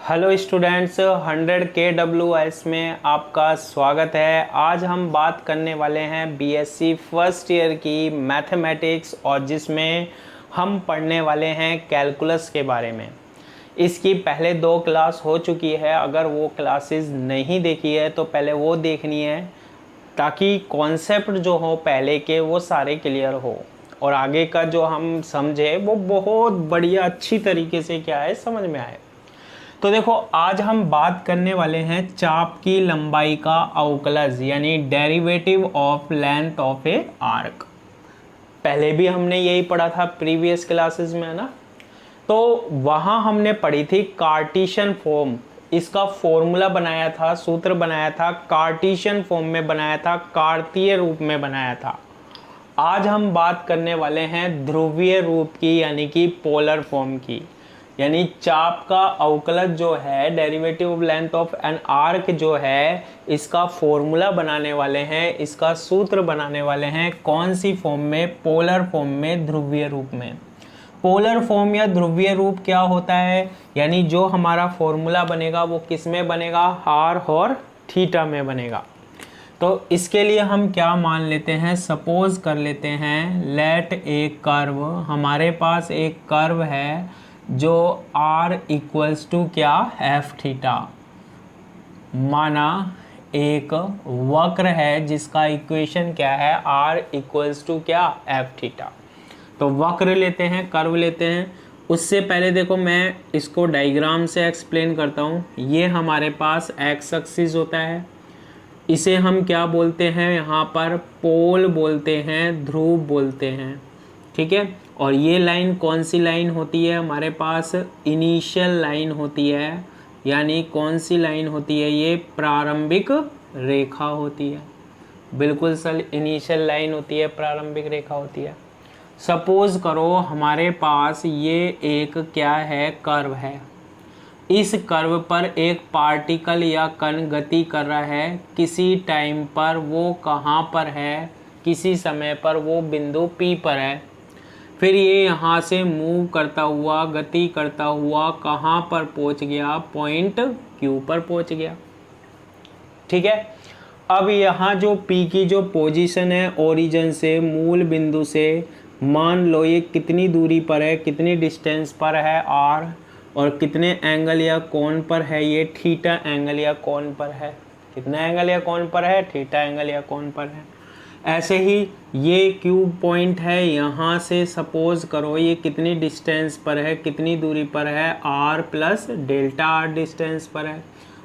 Hello students, 100 KWS में आपका स्वागत है। आज हम बात करने वाले हैं बीएससी फर्स्ट ईयर की मैथमेटिक्स और जिसमें हम पढ़ने वाले हैं कैलकुलस के बारे में। इसकी पहले 2 क्लास हो चुकी है, अगर वो क्लासेस नहीं देखी है तो पहले वो देखनी है ताकि कॉन्सेप्ट जो हो पहले के वो सारे क्लियर हो और आगे का जो हम समझे वो बहुत बढ़िया अच्छी तरीके से क्या है समझ में आए। तो देखो, आज हम बात करने वाले हैं चाप की लंबाई का अवकलज यानी derivative of length of A arc. पहले भी हमने यही पढ़ा था प्रीवियस क्लासेस में, है ना। तो वहां हमने पढ़ी थी कार्टेशियन फॉर्म, इसका फॉर्मूला बनाया था, सूत्र बनाया था, कार्टेशियन फॉर्म में बनाया था, कार्तीय रूप में बनाया था। आज हम बात करने वाले हैं ध्रुवीय रूप की यानी कि पोलर फॉर्म की। यानी चाप का अवकलज जो है derivative of length of an arc जो है, इसका फॉर्मूला बनाने वाले हैं, इसका सूत्र बनाने वाले हैं। कौन सी फॉर्म में? पोलर फॉर्म में, ध्रुवीय रूप में। पोलर फॉर्म या ध्रुवीय रूप क्या होता है? यानी जो हमारा फॉर्मूला बनेगा वो किस में बनेगा? आर और थीटा में बनेगा। तो इसके लिए हम क्या मान लेते हैं? सपोज कर लेते हैं लेट ए कर्व, हमारे पास एक कर्व है जो r इक्वल्स टू क्या? F theta. माना एक वक्र है जिसका इक्वेशन क्या है? r इक्वल्स टू क्या? F theta. तो वक्र लेते हैं, कर्व लेते हैं। उससे पहले देखो मैं इसको डायग्राम से एक्सप्लेन करता हूँ। ये हमारे पास एक्स एक्सिस होता है, इसे हम क्या बोलते हैं? यहाँ पर पोल बोलते हैं, ध्रुव बोलते हैं, ठीक है। और ये लाइन कौन सी लाइन होती है? हमारे पास इनिशियल लाइन होती है। यानी कौन सी लाइन होती है? ये प्रारंभिक रेखा होती है। बिल्कुल सर, इनिशियल लाइन होती है, प्रारंभिक रेखा होती है। सपोज करो हमारे पास ये एक क्या है? कर्व है। इस कर्व पर एक पार्टिकल या कण गति कर रहा है। किसी टाइम पर वो कहाँ पर है? किसी समय पर वो बिंदु P पर है। फिर ये यहाँ से मूव करता हुआ, गति करता हुआ कहाँ पर पहुँच गया? पॉइंट Q पर पहुँच गया, ठीक है। अब यहाँ जो P की जो पोजीशन है ओरिजिन से, मूल बिंदु से, मान लो ये कितनी दूरी पर है, कितनी डिस्टेंस पर है? R। और कितने एंगल या कोण पर है? ये थीटा एंगल या कोण पर है। कितना एंगल या कोण पर है? थीटा एंगल या कोण पर है। ऐसे ही ये Q पॉइंट है, यहाँ से सपोज करो ये कितनी डिस्टेंस पर है, कितनी दूरी पर है? R plus delta R distance पर है।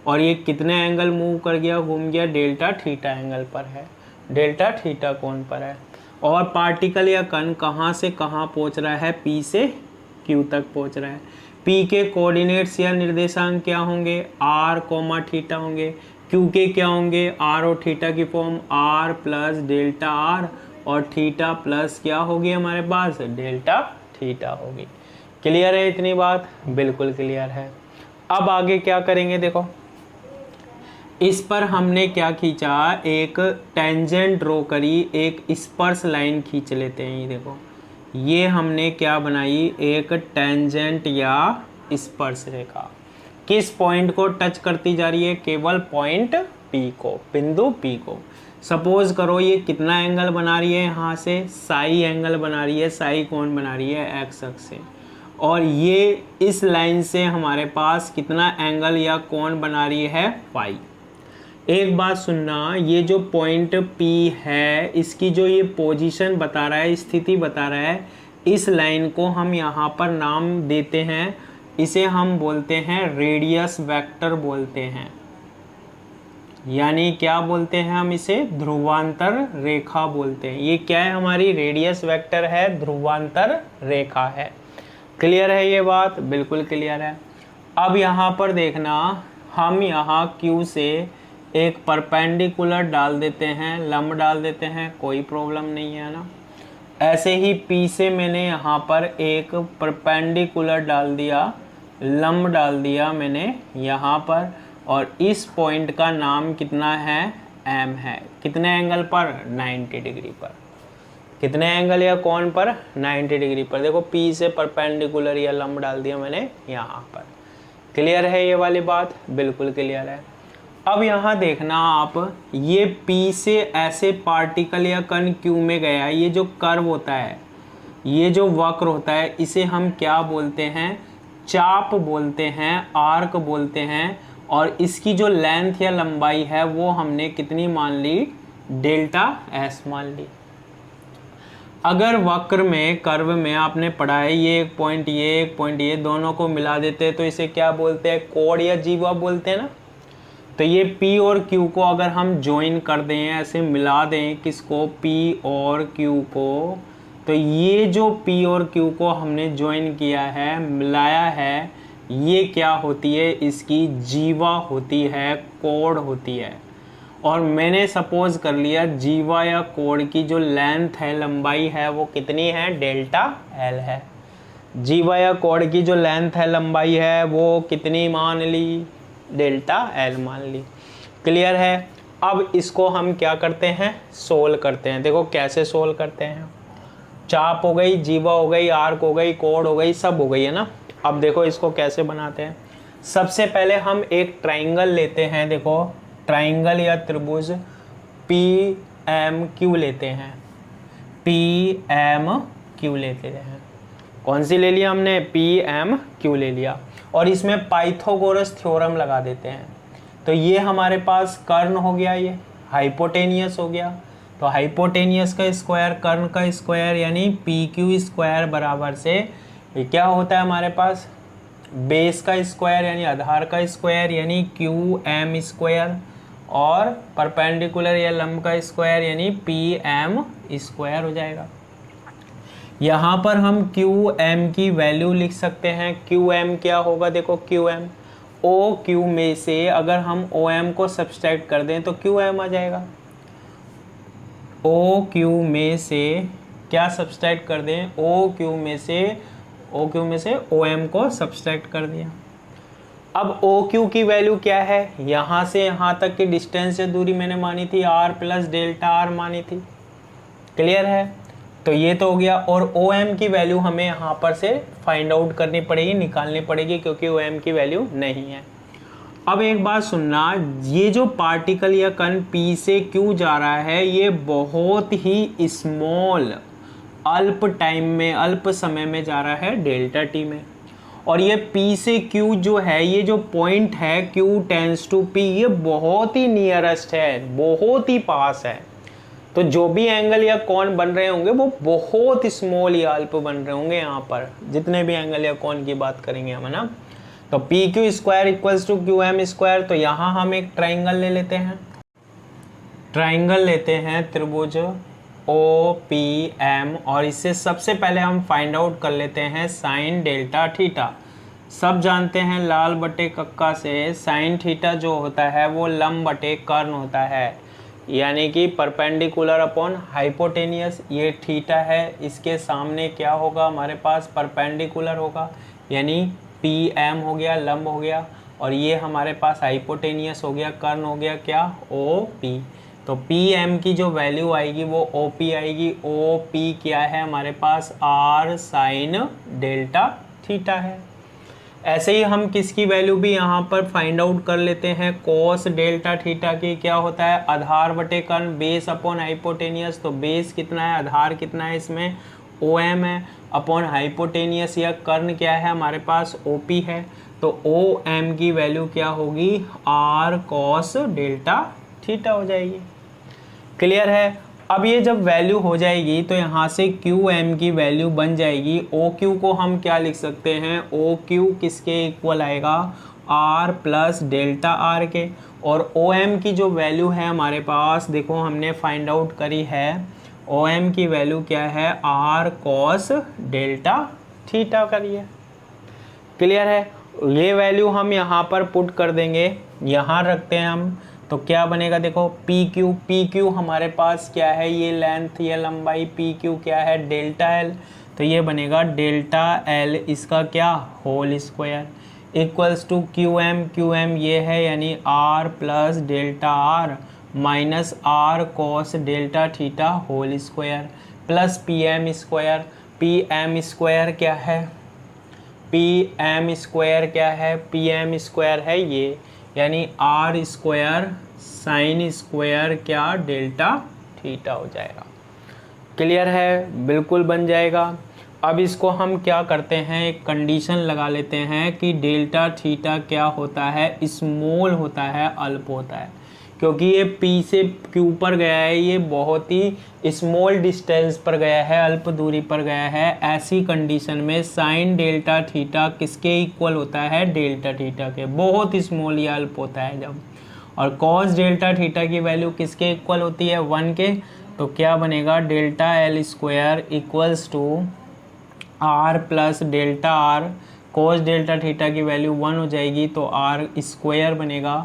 और ये कितने एंगल मूव कर गया? घूम गया डेल्टा थीटा एंगल पर है, डेल्टा थीटा कोण पर है। और पार्टिकल या कण कहाँ से कहाँ पहुँच रहा है? P से Q तक पहुँच रहा है। P के कोऑर्डिनेट्स या निर्देशांक क्या होंगे? R कोमा थीटा होंगे। Q के क्या होंगे? R और थीटा की form R plus delta R और थीटा प्लस क्या होगी हमारे पास? डेल्टा थीटा होगी। क्लियर है इतनी बात? बिल्कुल क्लियर है। अब आगे क्या करेंगे? देखो, इस पर हमने क्या खींचा? एक टेंजेंट ड्रॉ करी, एक स्पर्श लाइन खींच लेते हैं। ये देखो, ये हमने क्या बनाई? एक टेंजेंट या स्पर्श रेखा। किस पॉइंट को टच करती जा रही है? केवल पॉइंट P को, बिंदु P को। सपोज करो ये कितना एंगल बना रही है? यहाँ से साई एंगल बना रही है, साई कोण बना रही है एक्स अक्ष से। और ये इस लाइन से हमारे पास कितना एंगल या कोण बना रही है? फाई। एक बात सुनना, ये जो पॉइंट P है, इसकी जो ये पोजीशन बता रहा है, स्थिति बता रहा है, इस लाइन को हम यहाँ पर नाम देते हैं, इसे हम बोलते हैं रेडियस वेक्टर बोलते हैं। यानी क्या बोलते हैं हम इसे? ध्रुवांतर रेखा बोलते हैं। ये क्या है? हमारी रेडियस वेक्टर है, ध्रुवांतर रेखा है। क्लियर है ये बात? बिल्कुल क्लियर है। अब यहाँ पर देखना, हम यहाँ Q से एक परपेंडिकुलर डाल देते हैं, लंब डाल देते हैं, कोई प्रॉब्लम नहीं है ना। ऐसे ही P से मैंने यहाँ पर एक परपेंडिकुलर डाल दिया, लंब डाल दिया मैंने यहाँ पर। और इस पॉइंट का नाम कितना है? M है। कितने एंगल पर? 90 डिग्री पर। कितने एंगल या कोण पर? 90 डिग्री पर। देखो P से परपेंडिकुलर या लंब डाल दिया मैंने यहाँ पर। क्लियर है ये वाली बात? बिल्कुल क्लियर है। अब यहाँ देखना आप, ये P से ऐसे पार्टिकल या कण Q में गया, ये जो कर्व होता है, ये जो वक्र होता है, इसे हम क्या बोलते हैं? चाप बोलते हैं, आर्क बोलते हैं। और इसकी जो लेंथ या लंबाई है वो हमने कितनी मान ली? डेल्टा S मान ली। अगर वक्र में, कर्व में आपने पढ़ा है ये एक पॉइंट ये दोनों को मिला देते तो इसे क्या बोलते हैं? कोण या जीवा बोलते हैं ना। तो ये P और Q को अगर हम ज्वाइन कर दें, ऐसे मिला दें, किसको? P और Q को, तो ये जो P और Q को हमने ज्वाइन किया है, मिलाया है, ये क्या होती है? इसकी जीवा होती है, कोण होती है। और मैंने सपोज कर लिया जीवा या कोण की जो लेंथ है, लंबाई है, वो कितनी है? डेल्टा L है। जीवा या कोण की जो लेंथ है, लंबाई है, वो कितनी मान ली? डेल्टा L मान ली। क्लियर है? अब इसको हम क्या करते हैं? सोल्व करते हैं। देखो कैसे सोल्व करते हैं। चाप हो गई, जीवा हो गई, आर्क हो गई, कोण हो गई, सब हो गई है ना। अब देखो इसको कैसे बनाते हैं। सबसे पहले हम एक ट्राइंगल लेते हैं। देखो ट्राइंगल या त्रिभुज PMQ लेते हैं, PMQ लेते हैं। कौन सी ले लिया हमने? PMQ ले लिया। और इसमें पाइथागोरस थ्योरम लगा देते हैं। तो ये हमारे पास कर्ण हो गया, ये हाइपोटेनियस हो गया। तो हाइपोटेनियस का स्क्वायर, कर्ण का स्क्वायर, यानी PQ स्क्वायर बराबर से ये क्या होता है हमारे पास? बेस का स्क्वायर यानी आधार का स्क्वायर, यानी QM स्क्वायर, और परपेंडिकुलर या लंब का स्क्वायर यानी PM स्क्वायर हो जाएगा। यहाँ पर हम QM की वैल्यू लिख सकते हैं। QM क्या होगा? देखो QM, OQ में से अगर हम OM को सब्सट्रैक्ट कर दें तो QM आ जाएगा। OQ में से क्या सब्सट्रैक्ट कर दें? OQ में से OM को सब्सट्रैक्ट कर दिया। अब OQ की वैल्यू क्या है? यहाँ से यहाँ तक की डिस्टेंस या दूरी मैंने मानी थी R प्लस डेल्टा R मानी थी। क्लियर है? तो ये तो हो गया। और OM की वैल्यू हमें यहाँ पर से फाइंड आउट करनी पड़ेगी, निकालनी पड़ेगी, क्योंकि OM की वैल्यू नहीं है। अब एक बात सुनना, ये जो पार्टिकल या कण P से Q जा रहा है, ये बहुत ही स्मॉल, अल्प टाइम में, अल्प समय में जा रहा है, डेल्टा T में। और ये P से Q जो है, ये जो पॉइंट है Q टेंस टू P, ये बहुत ही नियरेस्ट है, बहुत ही पास है। तो जो भी एंगल या कोण बन रहे होंगे वो बहुत स्मॉल या अल्प बन रहे होंगे। यहाँ पर जितने भी एंगल या कोण की बात करेंगे हम, है ना। तो PQ square equals to QM square. तो यहाँ हम एक ट्राइंगल ले लेते हैं, ट्राइंगल लेते हैं त्रिभुज OPM, और इससे सबसे पहले हम फाइंड आउट कर लेते हैं साइन डेल्टा थीटा। सब जानते हैं लाल बटे कक्का से साइन थीटा जो होता है वो लंब बटे कर्ण होता है, यानी कि परपेंडिकुलर अपॉन हाइपोटेनियस। ये थीटा है, इसके सामने क्या होगा हमारे पास? परपेंडिकुलर होगा, यानी PM हो गया, लंब हो गया, और ये हमारे पास हाइपोटेनियस हो गया, कर्ण हो गया क्या? OP। तो PM की जो वैल्यू आएगी वो OP आएगी। OP क्या है हमारे पास? R साइन डेल्टा थीटा है। ऐसे ही हम किसकी वैल्यू भी यहाँ पर फाइंड आउट कर लेते हैं, कोस डेल्टा थीटा की। क्या होता है? आधार बटे कर्ण, बेस अपॉन हाइपोटेनियस। तो बेस कितना है, आधार कितना है, इसमें OM है, अपॉन हाइपोटेनियस या कर्ण क्या है हमारे पास? OP है। तो OM की वैल्यू क्या होगी? R cos डेल्टा थीटा हो जाएगी। क्लियर है? अब ये जब वैल्यू हो जाएगी तो यहाँ से QM की वैल्यू बन जाएगी। OQ को हम क्या लिख सकते हैं? OQ किसके इक्वल आएगा? R प्लस डेल्टा R के। और OM की जो वैल्यू है हमारे पास, देखो हमने फाइंड आउट करी है, OM की वैल्यू क्या है? R cos डेल्टा थीटा करिए। क्लियर है? ये वैल्यू हम यहाँ पर पुट कर देंगे, यहाँ रखते हैं हम, तो क्या बनेगा? देखो PQ हमारे पास क्या है? ये लेंथ या लंबाई PQ क्या है? Delta L। तो ये बनेगा डेल्टा L, इसका क्या? Whole square, equals to QM ये है, यानी R plus delta R minus R cos delta theta whole square, plus PM square. PM square क्या है? पी एम स्क्वायर क्या है, पी एम स्क्वायर है ये, यानी आर स्क्वायर साइन स्क्वायर क्या डेल्टा थीटा हो जाएगा। क्लियर है, बिल्कुल बन जाएगा। अब इसको हम क्या करते हैं, एक कंडीशन लगा लेते हैं कि डेल्टा थीटा क्या होता है, स्मॉल होता है, अल्प होता है, क्योंकि ये P से Q पर गया है, ये बहुत ही स्मॉल डिस्टेंस पर गया है, अल्प दूरी पर गया है। ऐसी कंडीशन में साइन डेल्टा थीटा किसके इक्वल होता है, डेल्टा थीटा के, बहुत स्मॉल या अल्प होता है जब। और कॉस डेल्टा थीटा की वैल्यू किसके इक्वल होती है, 1 के, तो क्या बनेगा, delta L square equals to R plus delta R, cos delta theta की वैल्यू 1 हो जाएगी तो आर स्क्वायर बनेगा,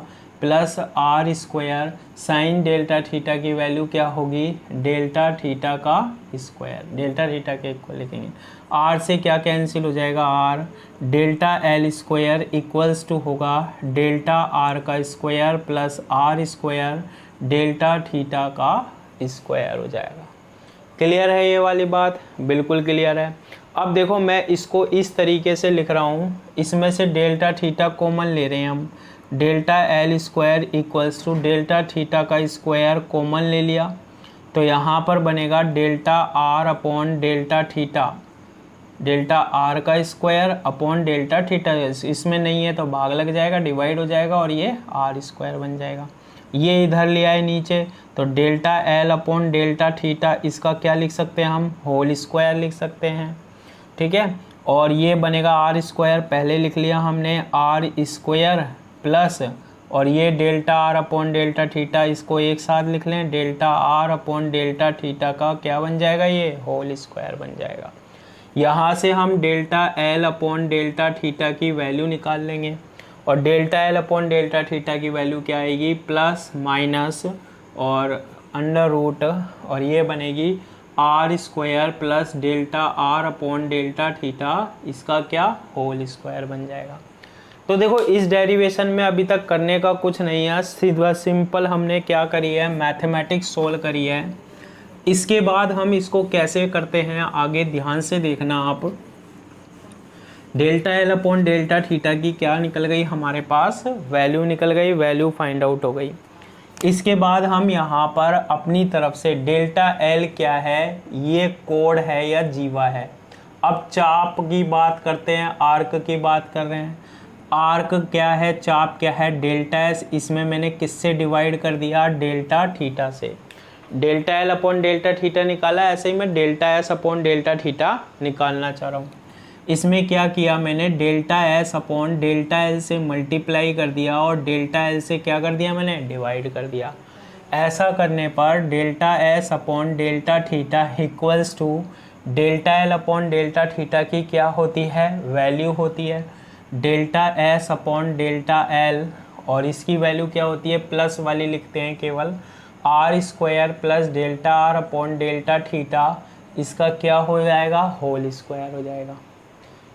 plus R square sine delta theta की वैल्यू क्या होगी, डेल्टा थीटा का स्क्वायर, डेल्टा थीटा के इक्वल लिखेंगे। आर से क्या कैंसिल हो जाएगा, R, delta L square equals to होगा डेल्टा आर का square plus R square delta theta का स्क्वायर हो जाएगा। क्लियर है ये वाली बात, बिल्कुल क्लियर है। अब देखो मैं इसको इस तरीके से लिख रहा हूँ, इसमें से डेल्टा थीटा कॉमन ले रहे हैं हम, delta L square equals to delta theta का स्क्वायर कॉमन ले लिया, तो यहाँ पर बनेगा delta R upon delta theta, delta R का स्क्वायर अपॉन डेल्टा थीटा, इसमें नहीं है तो भाग लग जाएगा, डिवाइड हो जाएगा और ये आर स्क्वायर बन जाएगा। ये इधर ले आए नीचे, तो delta L upon delta theta, इसका क्या लिख सकते हैं हम, होल स्क्वायर लिख सकते हैं, ठीक है। और ये बनेगा आर स्क्वायर, पहले लिख लिया हमने आर स्क्वायर प्लस, और ये delta R upon delta theta, इसको एक साथ लिख लें, delta R upon delta theta का क्या बन जाएगा, ये होल स्क्वायर बन जाएगा। यहाँ से हम delta L upon delta theta की वैल्यू निकाल लेंगे, और delta L upon delta theta की वैल्यू क्या आएगी, प्लस माइनस और अंडर रूट, और ये बनेगी R square plus delta R upon delta theta, इसका क्या, होल स्क्वायर बन जाएगा। तो देखो इस डेरिवेशन में अभी तक करने का कुछ नहीं है, सीधा सिंपल हमने क्या करी है, मैथमेटिक्स सोल्व करी है। इसके बाद हम इसको कैसे करते हैं आगे ध्यान से देखना आप। Delta L upon delta theta की क्या निकल गई हमारे पास, वैल्यू निकल गई, वैल्यू फाइंड आउट हो गई। इसके बाद हम यहाँ पर अपनी तरफ से डेल्टा एल क्या है, ये कोण है या जीवा है। अब चाप की बात करते हैं, आर्क की बात कर रहे हैं। आर्क क्या है, चाप क्या है, डेल्टा एस, इसमें मैंने किससे डिवाइड कर दिया, डेल्टा थीटा से। Delta L upon delta theta निकाला, ऐसे ही मैं delta S upon delta theta निकालना चाह रहा हूँ। इसमें क्या किया मैंने, delta S upon delta L से मल्टीप्लाई कर दिया और डेल्टा एल से क्या कर दिया मैंने, डिवाइड कर दिया। ऐसा करने पर delta S upon delta theta equals to delta L upon delta theta की क्या होती है, वैल्यू होती है delta S upon delta L, और इसकी वैल्यू क्या होती है, प्लस वाली लिखते हैं केवल, R square plus delta R upon delta theta, इसका क्या हो जाएगा, होल स्क्वायर हो जाएगा।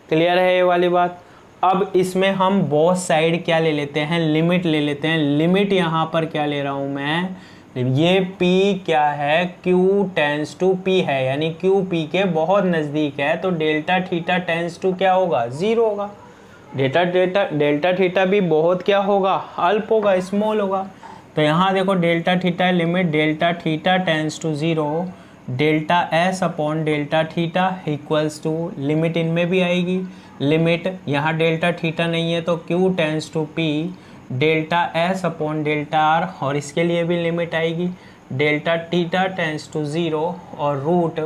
क्लियर है ये वाली बात। अब इसमें हम बोथ साइड क्या ले लेते हैं, लिमिट ले लेते हैं। लिमिट यहाँ पर क्या ले रहा हूँ मैं, ये P क्या है, Q टेंस टू P है, यानी Q P के बहुत नज़दीक है, तो डेल्टा थीटा टेंस टू क्या होगा, 0 होगा। डेल्टा थीटा भी बहुत क्या होगा, अल्प होगा, स्मॉल होगा। तो यहाँ देखो delta theta limit delta theta tends to 0, delta S upon delta theta equals to, limit इनमें भी आएगी, लिमिट यहाँ डेल्टा थीटा नहीं है तो Q tends to P delta S upon delta R, और इसके लिए भी लिमिट आएगी डेल्टा थीटा टेंस टू 0 और root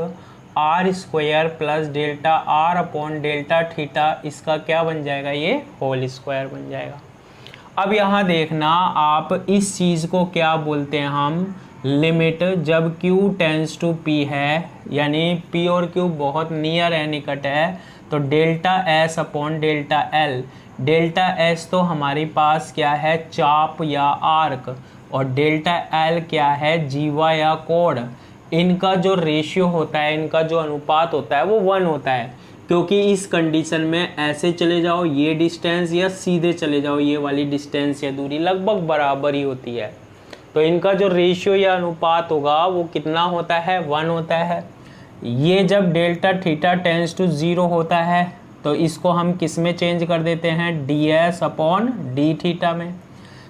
R square plus delta R upon delta theta, इसका क्या बन जाएगा, ये होल स्क्वायर बन जाएगा। अब यहाँ देखना आप, इस चीज़ को क्या बोलते हैं हम, लिमिट जब Q टेंस टू P है, यानी P और Q बहुत नियर है, निकट है, तो delta S upon delta L, delta S तो हमारे पास क्या है, चाप या आर्क, और डेल्टा L क्या है, जीवा या कोण। इनका जो रेशियो होता है, इनका जो अनुपात होता है वो 1 होता है, क्योंकि इस कंडीशन में ऐसे चले जाओ ये डिस्टेंस या सीधे चले जाओ ये वाली डिस्टेंस या दूरी लगभग बराबर ही होती है, तो इनका जो रेशियो या अनुपात होगा वो कितना होता है, 1 होता है। ये जब डेल्टा थीटा टेंस टू 0 होता है तो इसको हम किस में चेंज कर देते हैं, ds अपॉन डी थीटा में।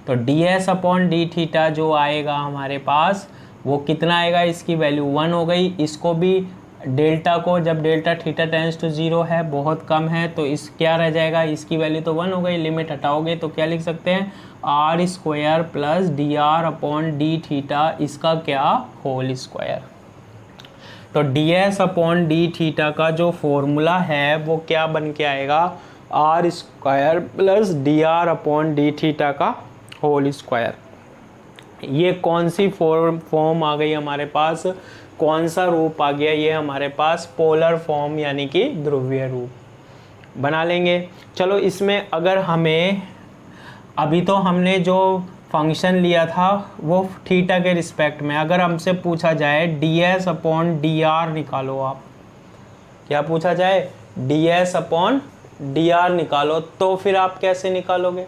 तो ds अपॉन डी थीटा जो आएगा हमारे पास वो कितना आएगा, इसकी वैल्यू 1 हो गई। इसको भी डेल्टा को, जब डेल्टा थीटा टेंड्स टू 0 है, बहुत कम है, तो इस क्या रह जाएगा, इसकी वैल्यू तो 1 हो गई। लिमिट हटाओगे तो क्या लिख सकते हैं, R square plus D R upon D theta, इसका क्या, होल स्क्वायर। तो D S upon D theta का जो फॉर्मूला है वो क्या बन के आएगा, R square plus D R upon D theta का होल स्क्वायर। ये कौन सी फॉर्म आ गई हमारे पास, कौन सा रूप आ गया, ये हमारे पास पोलर फॉर्म यानी कि ध्रुवीय रूप बना लेंगे। चलो इसमें अगर हमें, अभी तो हमने जो फंक्शन लिया था वो थीटा के रिस्पेक्ट में, अगर हमसे पूछा जाए D S upon D R निकालो, आप क्या पूछा जाए, D S upon D R निकालो, तो फिर आप कैसे निकालोगे,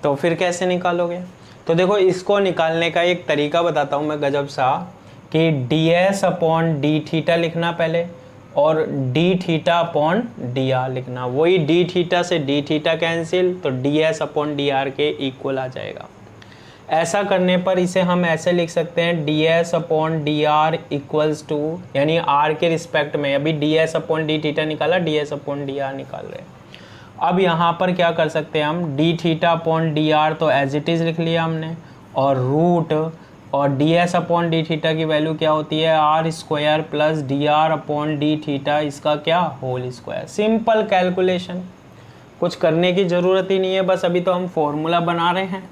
तो फिर कैसे निकालोगे। तो देखो इसको निकालने का एक तरीका बताता हूँ मैं गजब सा, कि D S upon D theta लिखना पहले, और D theta upon D R लिखना। वही डी थीटा से डी थीटा कैंसिल, तो D S upon D R के इक्वल आ जाएगा। ऐसा करने पर इसे हम ऐसे लिख सकते हैं, d S upon D R equals to, यानी आर के रिस्पेक्ट में, अभी d S upon D theta निकाला, d S upon D r निकाल रहे हैं। अब यहाँ पर क्या कर सकते हैं हम, D theta upon D R तो एज इट इज़ लिख लिया हमने, और रूट, और D S upon D theta की वैल्यू क्या होती है, R square plus D R upon D theta, इसका क्या, होल स्क्वायर। सिंपल कैलकुलेशन, कुछ करने की ज़रूरत ही नहीं है, बस अभी तो हम फॉर्मूला बना रहे हैं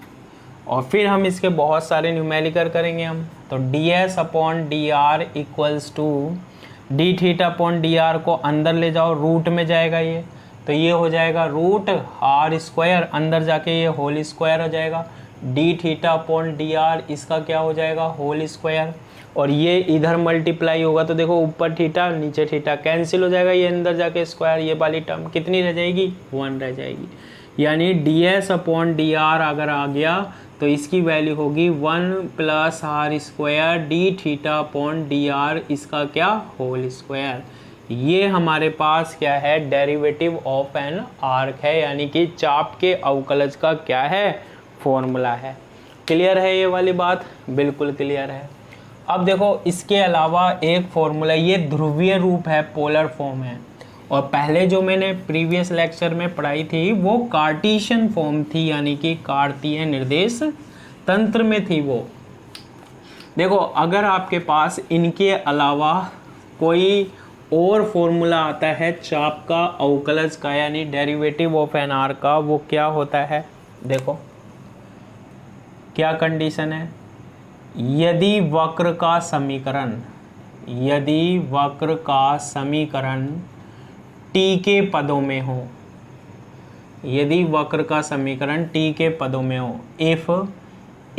और फिर हम इसके बहुत सारे न्यूमेरिकल करेंगे हम। तो D S upon D R equals to, D theta upon D R को अंदर ले जाओ, रूट में जाएगा ये, तो ये हो जाएगा रूट आर स्क्वायर, अंदर जाके ये होल स्क्वायर हो जाएगा, D theta upon D R, इसका क्या हो जाएगा, होल स्क्वायर, और ये इधर मल्टीप्लाई होगा तो देखो ऊपर थीटा नीचे थीटा कैंसिल हो जाएगा, ये अंदर जाके स्क्वायर, ये वाली टर्म कितनी रह जाएगी, 1 रह जाएगी। यानी D S upon D R अगर आ गया तो इसकी वैल्यू होगी 1 plus R square D theta upon D R, इसका क्या, होल स्क्वायर। ये हमारे पास क्या है, डेरिवेटिव ऑफ एन आर्क है, यानी कि चाप के अवकलज का क्या है, फॉर्मूला है। क्लियर है ये वाली बात, बिल्कुल क्लियर है। अब देखो इसके अलावा एक फॉर्मूला, ये ध्रुवीय रूप है, पोलर फॉर्म है, और पहले जो मैंने प्रीवियस लेक्चर में पढ़ाई थी वो कार्टेशियन फॉर्म थी, यानी कि कार्तीय निर्देश तंत्र में थी वो। देखो अगर आपके पास इनके अलावा कोई और फॉर्मूला आता है चाप का अवकलज का, यानी डेरिवेटिव ऑफ एन आर का, वो क्या होता है, देखो क्या कंडीशन है, यदि वक्र का समीकरण, यदि वक्र का समीकरण t के पदों में हो, यदि वक्र का समीकरण t के पदों में हो, if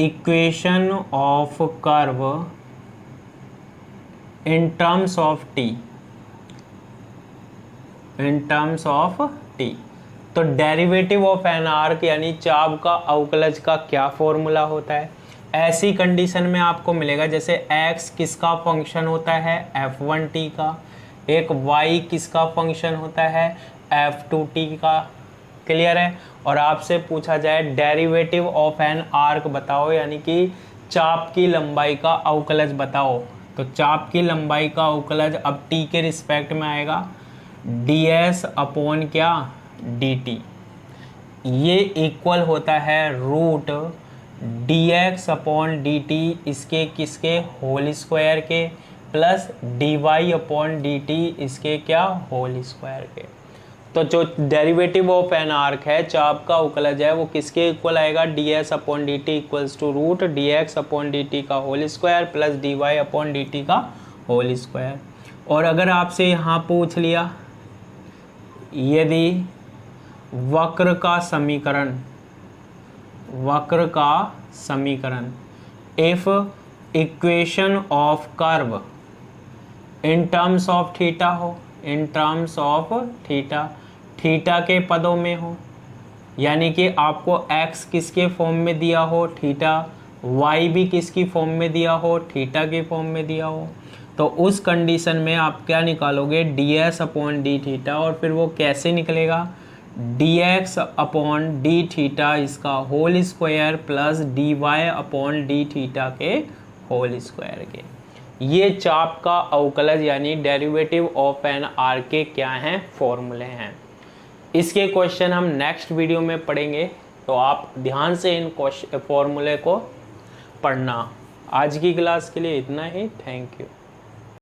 equation of curve in terms of t, in terms of t, तो डेरिवेटिव ऑफ एन आर्क यानी चाप का अवकलज का क्या फॉर्मूला होता है। ऐसी कंडीशन में आपको मिलेगा, जैसे x किसका फंक्शन होता है, f1t का, एक y किसका फंक्शन होता है, f2t का। क्लियर है। और आपसे पूछा जाए डेरिवेटिव ऑफ एन आर्क बताओ, यानी कि चाप की लंबाई का अवकलज बताओ, तो चाप की लंबाई का अवकलज अब t के रिस्पेक्ट में आएगा, ds अपॉन क्या, dt, ये इक्वल होता है रूट dx अपॉन dt, इसके किसके, होल स्क्वायर के, प्लस dy अपॉन dt, इसके क्या, होल स्क्वायर के। तो जो डेरिवेटिव ऑफ एन आर्क है, चाप का अवकलज है, वो किसके इक्वल आएगा, ds upon dt equals to root dx upon dt का whole square plus dy upon dt का होल स्क्वायर। और अगर आपसे यहाँ पूछ लिया यदि वक्र का समीकरण, वक्र का समीकरण if equation of curve in terms of theta हो, in terms of theta, theta के पदों में हो, यानी कि आपको x किसके फॉर्म में दिया हो, थीटा, y भी किसकी फॉर्म में दिया हो, थीटा के फॉर्म में दिया हो, तो उस कंडीशन में आप क्या निकालोगे, d S upon D theta, और फिर वो कैसे निकलेगा, d x upon D theta इसका whole square plus d y upon D theta के होल स्क्वायर के। ये चाप का अवकलज यानी डेरिवेटिव ऑफ एन आर के क्या हैं, फॉर्मूले हैं। इसके क्वेश्चन हम नेक्स्ट वीडियो में पढ़ेंगे, तो आप ध्यान से इन फॉर्मूले को पढ़ना। आज की क्लास के लिए इतना ही, थैंक यू।